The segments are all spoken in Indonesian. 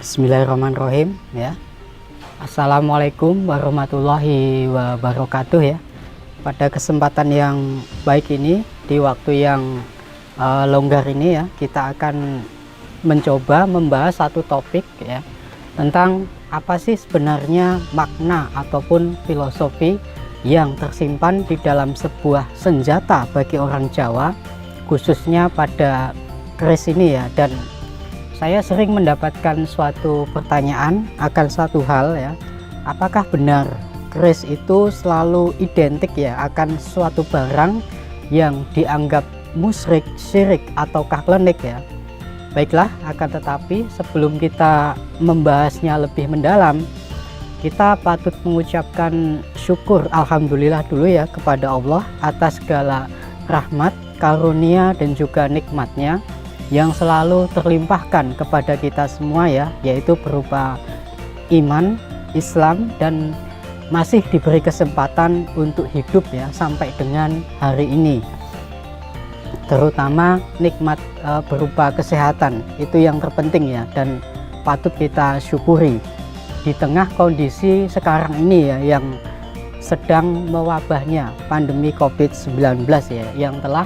Bismillahirrahmanirrahim ya. Assalamualaikum warahmatullahi wabarakatuh ya. Pada kesempatan yang baik ini, di waktu yang longgar ini ya, kita akan mencoba membahas satu topik ya, tentang apa sih sebenarnya makna ataupun filosofi yang tersimpan di dalam sebuah senjata bagi orang Jawa, khususnya pada keris ini ya. Dan saya sering mendapatkan suatu pertanyaan akan satu hal ya, apakah benar keris itu selalu identik ya akan suatu barang yang dianggap musyrik, syirik ataukah klenik ya. Baiklah, akan tetapi sebelum kita membahasnya lebih mendalam, kita patut mengucapkan syukur alhamdulillah dulu ya kepada Allah atas segala rahmat, karunia dan juga nikmatnya yang selalu terlimpahkan kepada kita semua ya, yaitu berupa iman, Islam, dan masih diberi kesempatan untuk hidup ya sampai dengan hari ini. Terutama nikmat berupa kesehatan, itu yang terpenting ya, dan patut kita syukuri di tengah kondisi sekarang ini ya, yang sedang mewabahnya pandemi COVID-19 ya, yang telah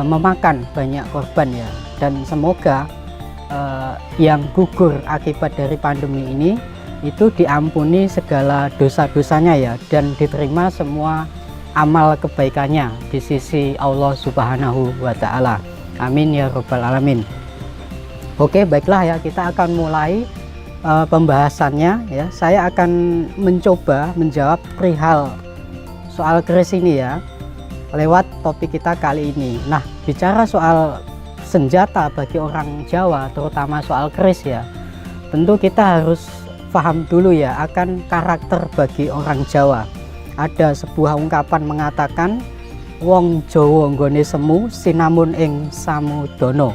memakan banyak korban ya. Dan semoga yang gugur akibat dari pandemi ini itu diampuni segala dosa-dosanya ya, dan diterima semua amal kebaikannya di sisi Allah Subhanahu wa Ta'ala. Amin ya Rabbal Alamin. Oke, baiklah ya, kita akan mulai pembahasannya ya. Saya akan mencoba menjawab perihal soal keris ini ya, lewat topik kita kali ini. Nah, bicara soal senjata bagi orang Jawa, terutama soal keris ya, tentu kita harus paham dulu ya akan karakter bagi orang Jawa. Ada sebuah ungkapan mengatakan wong Jawa nggone semu sinamun ing samudono.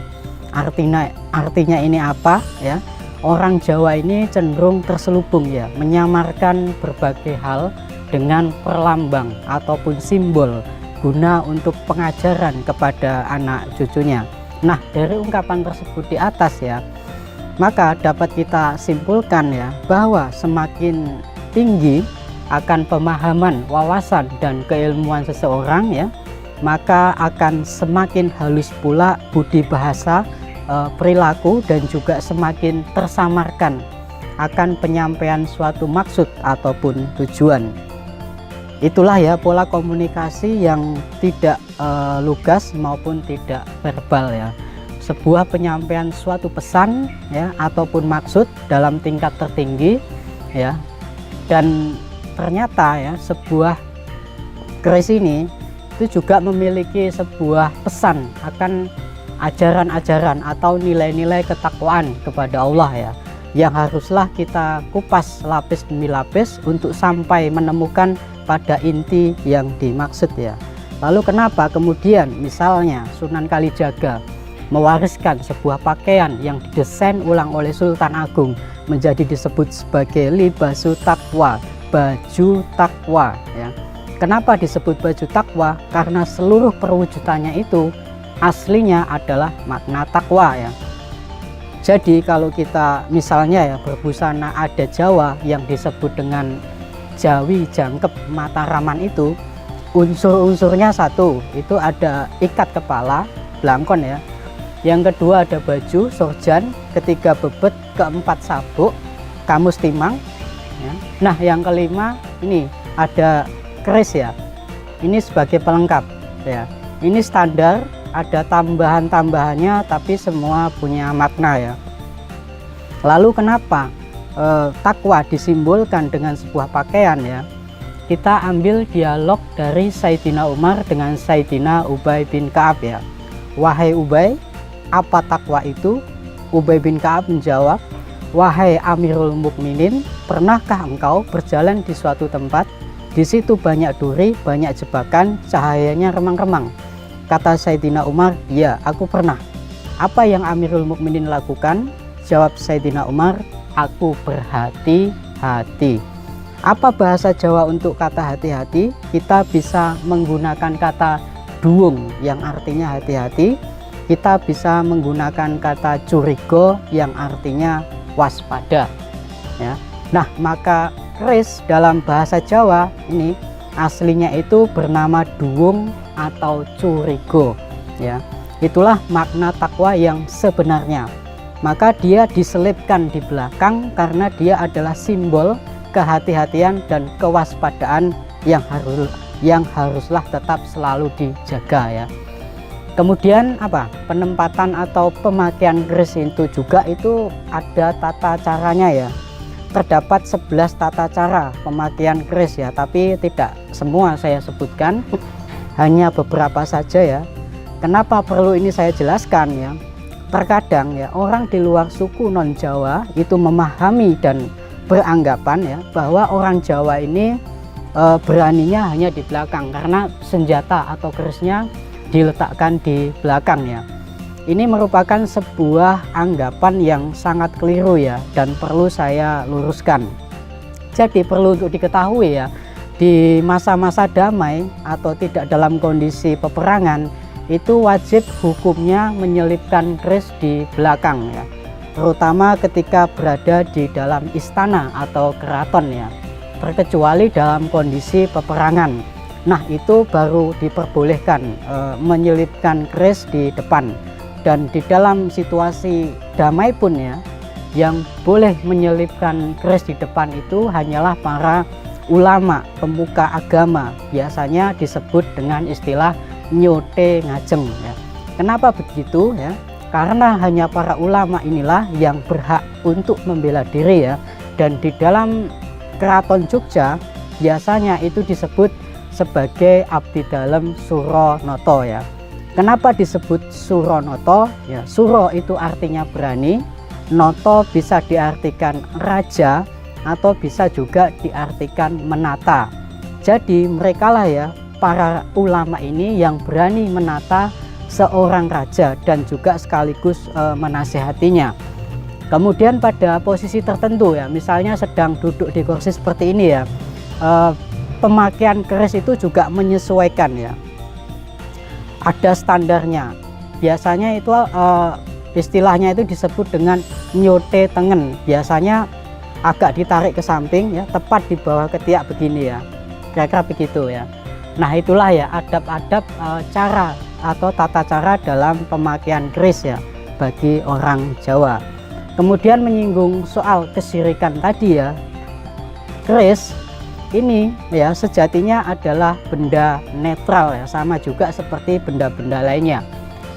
Artinya ini apa ya? Orang Jawa ini cenderung terselubung ya, menyamarkan berbagai hal dengan perlambang ataupun simbol guna untuk pengajaran kepada anak cucunya. Nah, dari ungkapan tersebut di atas ya, maka dapat kita simpulkan ya bahwa semakin tinggi akan pemahaman, wawasan dan keilmuan seseorang ya, maka akan semakin halus pula budi bahasa, perilaku, dan juga semakin tersamarkan akan penyampaian suatu maksud ataupun tujuan. Itulah ya pola komunikasi yang tidak lugas maupun tidak verbal ya. Sebuah penyampaian suatu pesan ya ataupun maksud dalam tingkat tertinggi ya. Dan ternyata ya sebuah keris ini itu juga memiliki sebuah pesan akan ajaran-ajaran atau nilai-nilai ketakwaan kepada Allah ya, yang haruslah kita kupas lapis demi lapis untuk sampai menemukan pada inti yang dimaksud ya. Lalu kenapa kemudian misalnya Sunan Kalijaga mewariskan sebuah pakaian yang didesain ulang oleh Sultan Agung menjadi disebut sebagai libasu taqwa, baju takwa ya. Kenapa disebut baju takwa? Karena seluruh perwujudannya itu aslinya adalah makna takwa ya. Jadi kalau kita misalnya ya berbusana adat Jawa yang disebut dengan Jawi Jangkep Mataraman, itu unsur-unsurnya satu, itu ada ikat kepala, blangkon ya. Yang kedua ada baju, sorjan, ketiga bebet, keempat sabuk, kamus timang ya. Nah, yang kelima ini ada keris ya. Ini sebagai pelengkap ya. Ini standar, ada tambahan-tambahannya tapi semua punya makna ya. Lalu kenapa takwa disimbolkan dengan sebuah pakaian ya? Kita ambil dialog dari Sayyidina Umar dengan Sayyidina Ubay bin Ka'ab ya. Wahai Ubay, apa takwa itu? Ubay bin Ka'ab menjawab, wahai Amirul Mukminin, pernahkah engkau berjalan di suatu tempat, di situ banyak duri, banyak jebakan, cahayanya remang-remang? Kata Sayyidina Umar, ya aku pernah. Apa yang Amirul Mukminin lakukan? Jawab Sayyidina Umar, aku berhati-hati. Apa bahasa Jawa untuk kata hati-hati? Kita bisa menggunakan kata duung yang artinya hati-hati. Kita bisa menggunakan kata curiga yang artinya waspada ya. Nah, maka keris dalam bahasa Jawa ini aslinya itu bernama duwung atau curigo ya. Itulah makna takwa yang sebenarnya. Maka dia diselipkan di belakang karena dia adalah simbol kehati-hatian dan kewaspadaan yang haruslah tetap selalu dijaga ya. Kemudian penempatan atau pemakaian keris itu juga itu ada tata caranya ya. Terdapat 11 tata cara pemakaian keris ya, tapi tidak semua saya sebutkan, hanya beberapa saja ya. Kenapa perlu ini saya jelaskan ya? Terkadang ya orang di luar suku non Jawa itu memahami dan beranggapan ya bahwa orang Jawa ini beraninya hanya di belakang karena senjata atau kerisnya diletakkan di belakang ya. Ini merupakan sebuah anggapan yang sangat keliru ya, dan perlu saya luruskan. Jadi perlu untuk diketahui ya, di masa-masa damai atau tidak dalam kondisi peperangan itu wajib hukumnya menyelipkan keris di belakang ya, terutama ketika berada di dalam istana atau keraton ya, terkecuali dalam kondisi peperangan. Nah, itu baru diperbolehkan menyelipkan keris di depan. Dan di dalam situasi damai pun ya, yang boleh menyelipkan keris di depan itu hanyalah para ulama, pemuka agama, biasanya disebut dengan istilah nyote ngajeng ya. Kenapa begitu ya? Karena hanya para ulama inilah yang berhak untuk membela diri ya. Dan di dalam keraton Jogja biasanya itu disebut sebagai abdi dalem Suronoto ya. Kenapa disebut Suronoto? Ya, Suro itu artinya berani, Noto bisa diartikan raja atau bisa juga diartikan menata. Jadi merekalah ya para ulama ini yang berani menata seorang raja dan juga sekaligus menasihatinya. Kemudian pada posisi tertentu ya, misalnya sedang duduk di kursi seperti ini ya, pemakaian keris itu juga menyesuaikan ya. Ada standarnya. Biasanya itu istilahnya itu disebut dengan nyote tengen. Biasanya agak ditarik ke samping ya, tepat di bawah ketiak begini ya. Kira-kira begitu ya. Nah, itulah ya adab-adab cara atau tata cara dalam pemakaian keris ya bagi orang Jawa. Kemudian menyinggung soal kesyirikan tadi ya. Keris ini ya sejatinya adalah benda netral ya, sama juga seperti benda-benda lainnya.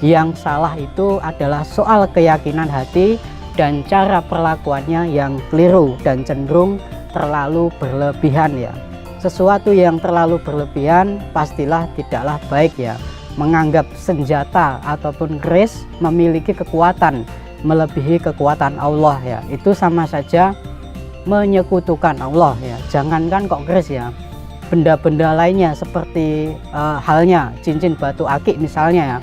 Yang salah itu adalah soal keyakinan hati dan cara perlakuannya yang keliru dan cenderung terlalu berlebihan ya. Sesuatu yang terlalu berlebihan pastilah tidaklah baik ya. Menganggap senjata ataupun keris memiliki kekuatan melebihi kekuatan Allah ya, itu sama saja menyekutukan Allah ya. Jangankan kok keris ya, benda-benda lainnya seperti halnya cincin batu akik misalnya ya,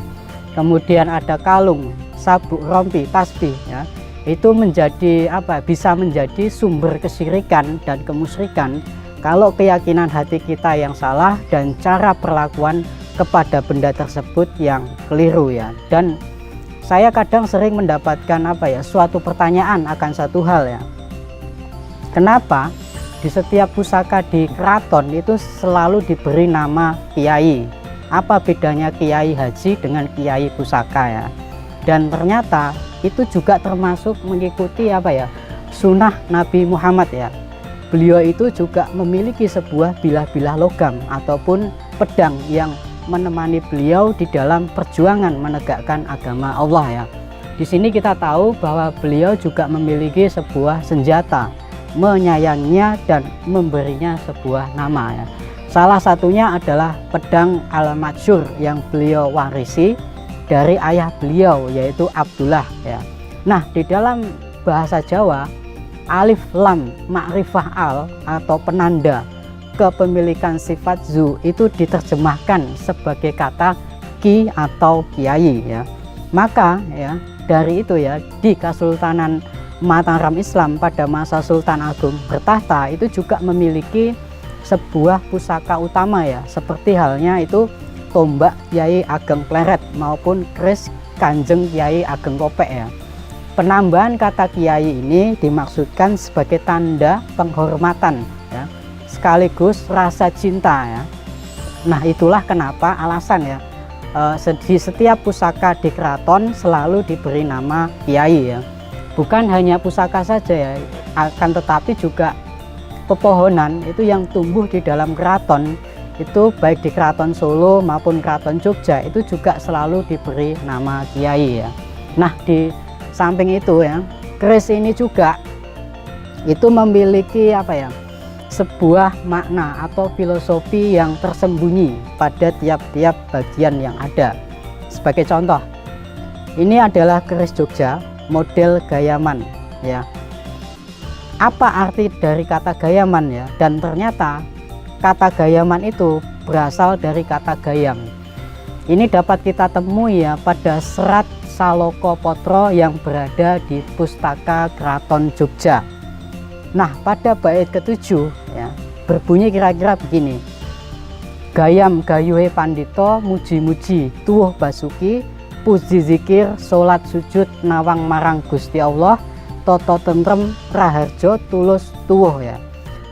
kemudian ada kalung, sabuk, rompi, tasbih ya, itu menjadi bisa menjadi sumber kesyirikan dan kemusyrikan kalau keyakinan hati kita yang salah dan cara perlakuan kepada benda tersebut yang keliru ya. Dan saya kadang sering mendapatkan suatu pertanyaan akan satu hal ya. Kenapa di setiap pusaka di keraton itu selalu diberi nama kiai? Apa bedanya kiai haji dengan kiai pusaka ya? Dan ternyata itu juga termasuk mengikuti sunnah Nabi Muhammad ya. Beliau itu juga memiliki sebuah bilah-bilah logam ataupun pedang yang menemani beliau di dalam perjuangan menegakkan agama Allah ya. Di sini kita tahu bahwa beliau juga memiliki sebuah senjata, menyayanginya dan memberinya sebuah nama ya. Salah satunya adalah pedang Al-Matsyur yang beliau warisi dari ayah beliau yaitu Abdullah ya. Nah, di dalam bahasa Jawa alif lam ma'rifah al atau penanda kepemilikan sifat zu itu diterjemahkan sebagai kata ki atau kiai ya. Maka ya dari itu ya di Kesultanan Mataram Islam pada masa Sultan Agung bertahta itu juga memiliki sebuah pusaka utama ya, seperti halnya itu tombak Kyai Ageng Pleret maupun keris Kanjeng Kyai Ageng Kopek ya. Penambahan kata kiai ini dimaksudkan sebagai tanda penghormatan ya, sekaligus rasa cinta ya. Nah, itulah kenapa alasan ya di setiap pusaka di keraton selalu diberi nama kiai ya. Bukan hanya pusaka saja ya, akan tetapi juga pepohonan itu yang tumbuh di dalam keraton itu baik di Keraton Solo maupun Keraton Jogja itu juga selalu diberi nama kiai ya. Nah, di samping itu ya, keris ini juga itu memiliki apa ya, sebuah makna atau filosofi yang tersembunyi pada tiap-tiap bagian yang ada. Sebagai contoh, ini adalah keris Jogja model Gayaman ya. Apa arti dari kata Gayaman ya? Dan ternyata kata Gayaman itu berasal dari kata gayam. Ini dapat kita temui ya pada serat Saloko Potro yang berada di Pustaka Keraton Jogja. Nah, pada bait ke-7 ya, berbunyi kira-kira begini. Gayam gayuhe pandito muji-muji tuwuh basuki puji zikir salat sujud nawang marang Gusti Allah toto tentrem raharjo tulus tuwuh ya.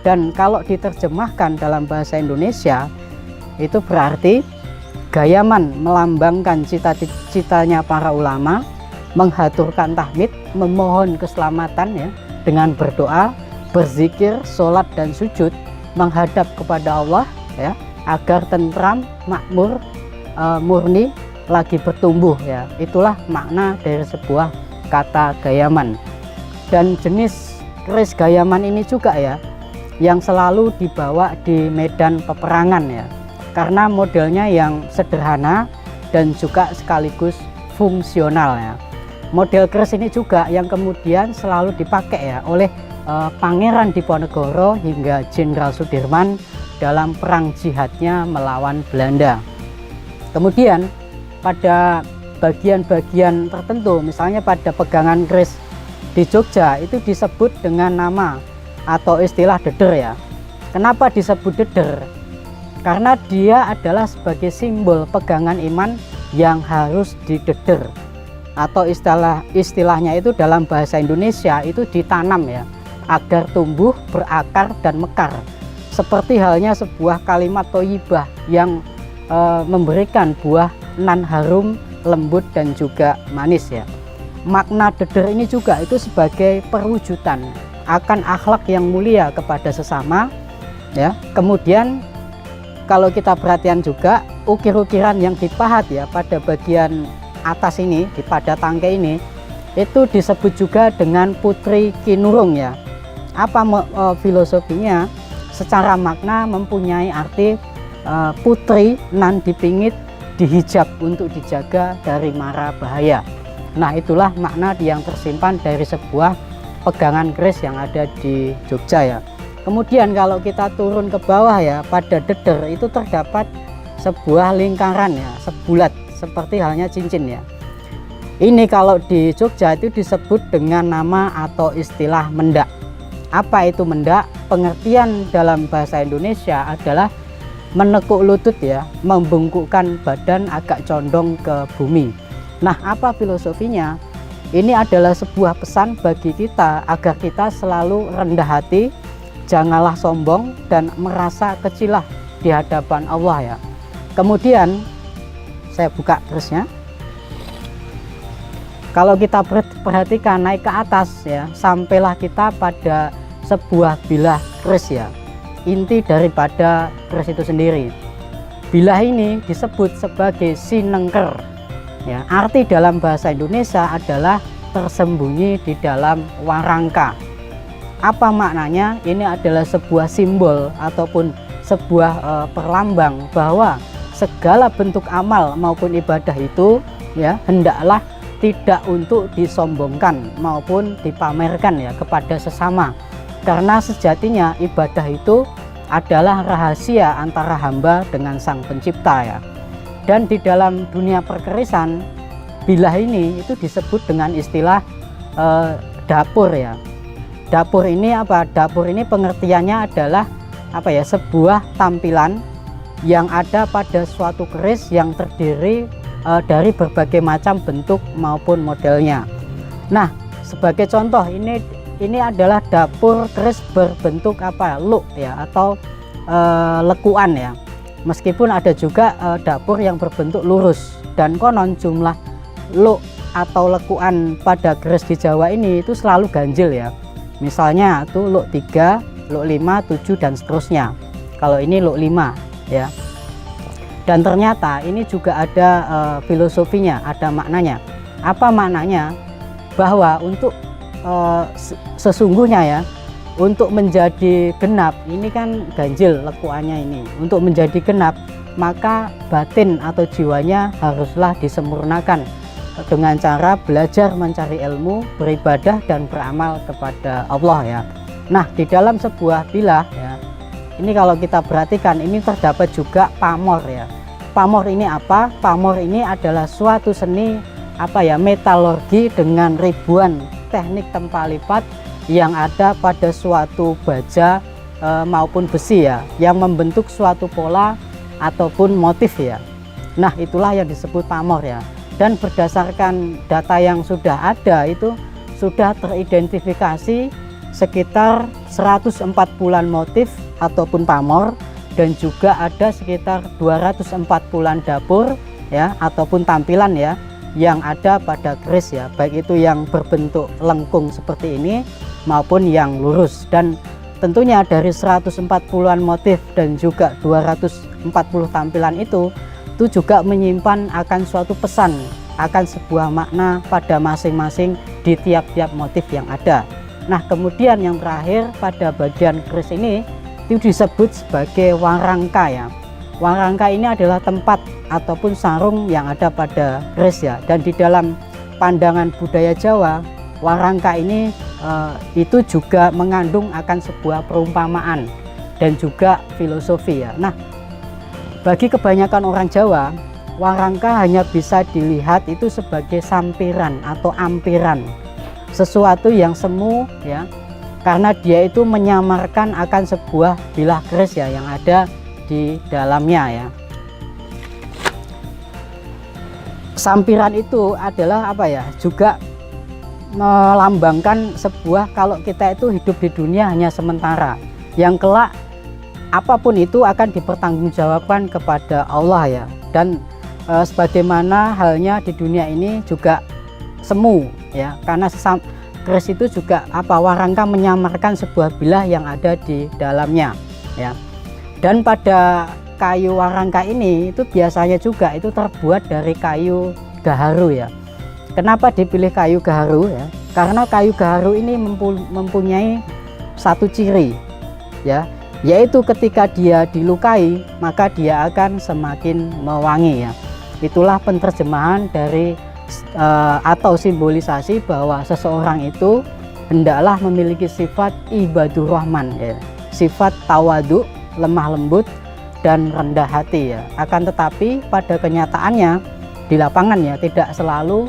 Dan kalau diterjemahkan dalam bahasa Indonesia itu berarti Gayaman melambangkan cita-citanya para ulama, menghaturkan tahmid, memohon keselamatan ya, dengan berdoa, berzikir, sholat dan sujud menghadap kepada Allah ya, agar tentram, makmur, murni, lagi bertumbuh ya. Itulah makna dari sebuah kata Gayaman. Dan jenis keris Gayaman ini juga ya yang selalu dibawa di medan peperangan ya, karena modelnya yang sederhana dan juga sekaligus fungsional ya. Model keris ini juga yang kemudian selalu dipakai ya oleh Pangeran Diponegoro hingga Jenderal Sudirman dalam perang jihadnya melawan Belanda. Kemudian pada bagian-bagian tertentu, misalnya pada pegangan keris di Jogja itu disebut dengan nama atau istilah deder ya. Kenapa disebut deder? Karena dia adalah sebagai simbol pegangan iman yang harus dideder, atau istilahnya itu dalam bahasa Indonesia itu ditanam ya, agar tumbuh, berakar dan mekar. Seperti halnya sebuah kalimat thayyibah yang memberikan buah nan harum, lembut dan juga manis ya. Makna deder ini juga itu sebagai perwujudan akan akhlak yang mulia kepada sesama ya. Kemudian kalau kita perhatian juga ukir-ukiran yang dipahat ya pada bagian atas ini, di pada tangkai ini, itu disebut juga dengan Putri Kinurung ya. Apa filosofinya? Secara makna mempunyai arti putri nan dipingit, dihijab untuk dijaga dari mara bahaya. Nah, itulah makna yang tersimpan dari sebuah pegangan keris yang ada di Jogja ya. Kemudian kalau kita turun ke bawah ya, pada deder itu terdapat sebuah lingkaran ya, sebulat seperti halnya cincin ya. Ini kalau di Jogja itu disebut dengan nama atau istilah mendak. Apa itu mendak? Pengertian dalam bahasa Indonesia adalah menekuk lutut ya, membungkukkan badan agak condong ke bumi. Nah, apa filosofinya? Ini adalah sebuah pesan bagi kita agar kita selalu rendah hati, janganlah sombong dan merasa kecilah di hadapan Allah ya. Kemudian saya buka terusnya. Kalau kita perhatikan naik ke atas ya, sampailah kita pada sebuah bilah keris ya. Inti daripada keris itu sendiri. Bilah ini disebut sebagai sinengker. Ya, arti dalam bahasa Indonesia adalah tersembunyi di dalam warangka. Apa maknanya? Ini adalah sebuah simbol ataupun sebuah perlambang bahwa segala bentuk amal maupun ibadah itu ya hendaklah tidak untuk disombongkan maupun dipamerkan ya kepada sesama, karena sejatinya ibadah itu adalah rahasia antara hamba dengan Sang Pencipta ya. Dan di dalam dunia perkerisan, bilah ini itu disebut dengan istilah dapur ya. Dapur ini apa? Dapur ini pengertiannya adalah apa ya? Sebuah tampilan yang ada pada suatu keris yang terdiri dari berbagai macam bentuk maupun modelnya. Nah, sebagai contoh ini adalah dapur keris berbentuk apa, luk ya, atau lekuan ya. Meskipun ada juga dapur yang berbentuk lurus, dan konon jumlah luk atau lekuan pada keris di Jawa ini itu selalu ganjil ya. Misalnya tuh luk 3, luk 5, 7 dan seterusnya. Kalau ini luk 5 ya. Dan ternyata ini juga ada filosofinya, ada maknanya. Apa maknanya? Bahwa untuk sesungguhnya ya, untuk menjadi genap ini kan ganjil lekuannya ini. Untuk menjadi genap maka batin atau jiwanya haruslah disempurnakan dengan cara belajar mencari ilmu, beribadah dan beramal kepada Allah ya. Nah, di dalam sebuah bilah ya, ini kalau kita perhatikan ini terdapat juga pamor ya. Pamor ini apa? Pamor ini adalah suatu seni apa ya, metalurgi dengan ribuan teknik tempa lipat yang ada pada suatu baja maupun besi ya, yang membentuk suatu pola ataupun motif ya. Nah, itulah yang disebut pamor ya. Dan berdasarkan data yang sudah ada itu sudah teridentifikasi sekitar 140-an motif ataupun pamor, dan juga ada sekitar 240-an dapur ya ataupun tampilan ya yang ada pada keris ya, baik itu yang berbentuk lengkung seperti ini maupun yang lurus. Dan tentunya dari 140-an motif dan juga 240 tampilan itu juga menyimpan akan suatu pesan, akan sebuah makna pada masing-masing di tiap-tiap motif yang ada. Nah, kemudian yang terakhir pada bagian keris ini itu disebut sebagai warangka ya. Warangka ini adalah tempat ataupun sarung yang ada pada keris ya. Dan di dalam pandangan budaya Jawa, warangka ini itu juga mengandung akan sebuah perumpamaan dan juga filosofi ya. Nah, bagi kebanyakan orang Jawa, warangka hanya bisa dilihat itu sebagai sampiran atau ampiran, sesuatu yang semu ya, karena dia itu menyamarkan akan sebuah bilah keris ya yang ada di dalamnya ya. Sampiran itu adalah apa ya, juga melambangkan sebuah, kalau kita itu hidup di dunia hanya sementara, yang kelak apapun itu akan dipertanggungjawabkan kepada Allah ya. Dan sebagaimana halnya di dunia ini juga semu ya, karena keris itu juga apa, warangka menyamarkan sebuah bilah yang ada di dalamnya ya. Dan pada kayu warangka ini itu biasanya juga itu terbuat dari kayu gaharu ya. Kenapa dipilih kayu gaharu ya? Karena kayu gaharu ini mempunyai satu ciri ya, yaitu ketika dia dilukai maka dia akan semakin mewangi ya. Itulah penerjemahan dari atau simbolisasi bahwa seseorang itu hendaklah memiliki sifat ibadur rahman ya, sifat tawadu, lemah lembut dan rendah hati ya. Akan tetapi pada kenyataannya di lapangan ya, tidak selalu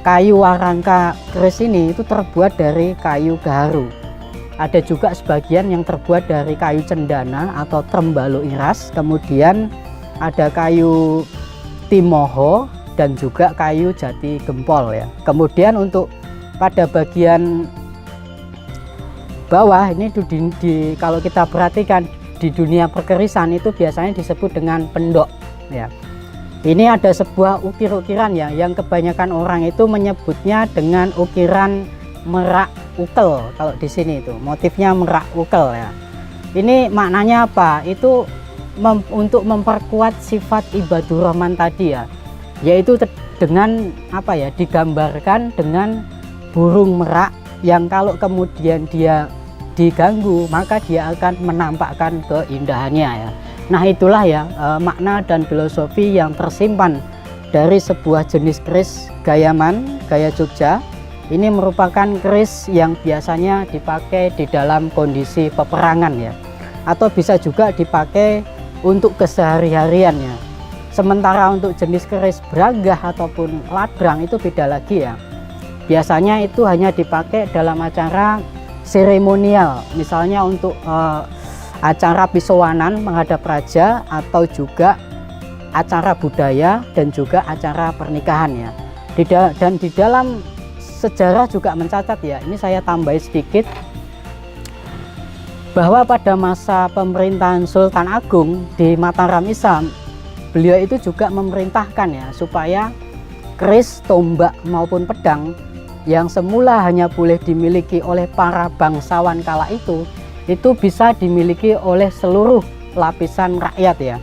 kayu warangka keris ini itu terbuat dari kayu gaharu. Ada juga sebagian yang terbuat dari kayu cendana atau trembalo iras, kemudian ada kayu timoho dan juga kayu jati gempol ya. Kemudian untuk pada bagian bawah ini kalau kita perhatikan di dunia perkerisan itu biasanya disebut dengan pendok ya. Ini ada sebuah ukir-ukiran ya, yang kebanyakan orang itu menyebutnya dengan ukiran merak ukel. Kalau di sini itu motifnya merak ukel ya. Ini maknanya apa? Itu untuk memperkuat sifat ibadur rahman tadi ya, yaitu dengan apa ya, digambarkan dengan burung merak yang kalau kemudian dia diganggu maka dia akan menampakkan keindahannya ya. Nah, itulah ya makna dan filosofi yang tersimpan dari sebuah jenis keris gayaman, gaya Jogja. Ini merupakan keris yang biasanya dipakai di dalam kondisi peperangan ya, atau bisa juga dipakai untuk kesehari-harian ya. Sementara untuk jenis keris bragah ataupun ladrang itu beda lagi ya. Biasanya itu hanya dipakai dalam acara seremonial, misalnya untuk acara pisowanan menghadap raja, atau juga acara budaya dan juga acara pernikahan ya. Dan di dalam sejarah juga mencatat ya, ini saya tambahin sedikit, bahwa pada masa pemerintahan Sultan Agung di Mataram Islam, beliau itu juga memerintahkan ya supaya keris, tombak maupun pedang yang semula hanya boleh dimiliki oleh para bangsawan kala itu bisa dimiliki oleh seluruh lapisan rakyat ya,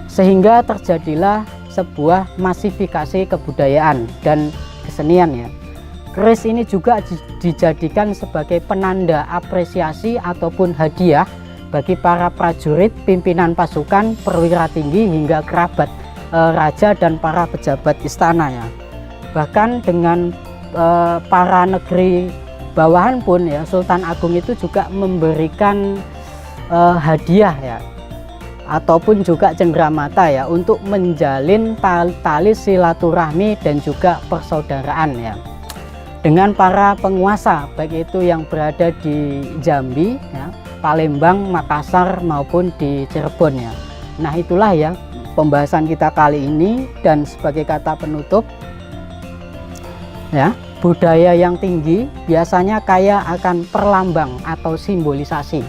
sehingga terjadilah sebuah masifikasi kebudayaan dan kesenian ya. Keris ini juga dijadikan sebagai penanda apresiasi ataupun hadiah bagi para prajurit, pimpinan pasukan, perwira tinggi hingga kerabat raja dan para pejabat istana ya. Bahkan dengan para negeri bawahan pun ya, Sultan Agung itu juga memberikan hadiah ya, ataupun juga cenderamata ya, untuk menjalin tali silaturahmi dan juga persaudaraan ya dengan para penguasa, baik itu yang berada di Jambi ya, Palembang, Makassar maupun di Cirebon ya. Nah itulah ya pembahasan kita kali ini, dan sebagai kata penutup ya, budaya yang tinggi biasanya kaya akan perlambang atau simbolisasi.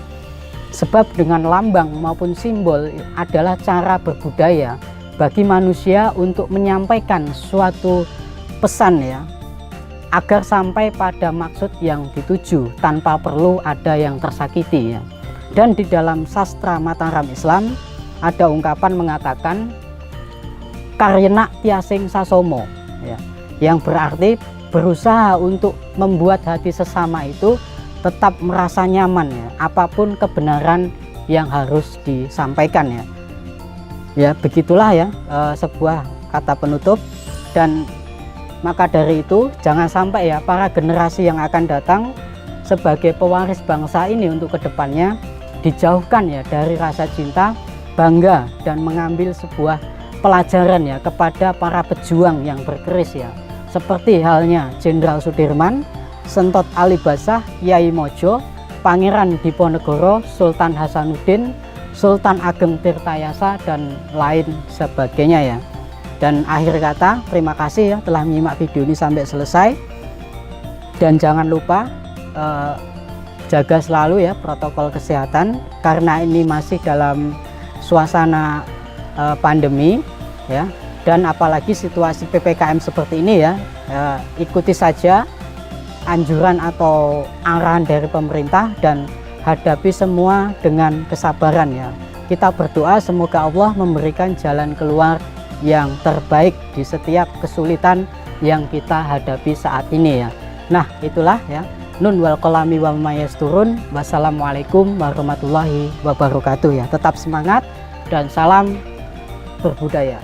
Sebab dengan lambang maupun simbol adalah cara berbudaya bagi manusia untuk menyampaikan suatu pesan ya, agar sampai pada maksud yang dituju tanpa perlu ada yang tersakiti ya. Dan di dalam sastra Mataram Islam ada ungkapan mengatakan karyenak tiasing sasomo ya, yang berarti berusaha untuk membuat hati sesama itu tetap merasa nyaman ya, apapun kebenaran yang harus disampaikan ya. Ya begitulah ya sebuah kata penutup. Dan maka dari itu jangan sampai ya para generasi yang akan datang sebagai pewaris bangsa ini untuk kedepannya dijauhkan ya dari rasa cinta, bangga, dan mengambil sebuah pelajaran ya kepada para pejuang yang berkeris ya, seperti halnya Jenderal Sudirman, Sentot Alibasah, Yai Mojo, Pangeran Diponegoro, Sultan Hasanuddin, Sultan Ageng Tirtayasa, dan lain sebagainya ya. Dan akhir kata, terima kasih ya telah menyimak video ini sampai selesai, dan jangan lupa jaga selalu ya protokol kesehatan, karena ini masih dalam suasana pandemi ya, dan apalagi situasi PPKM seperti ini ya, ikuti saja anjuran atau arahan dari pemerintah dan hadapi semua dengan kesabaran ya. Kita berdoa semoga Allah memberikan jalan keluar yang terbaik di setiap kesulitan yang kita hadapi saat ini ya. Nah itulah ya, nun wal qalami wa ma yasturun. Wassalamualaikum warahmatullahi wabarakatuh ya. Tetap semangat dan salam berbudaya.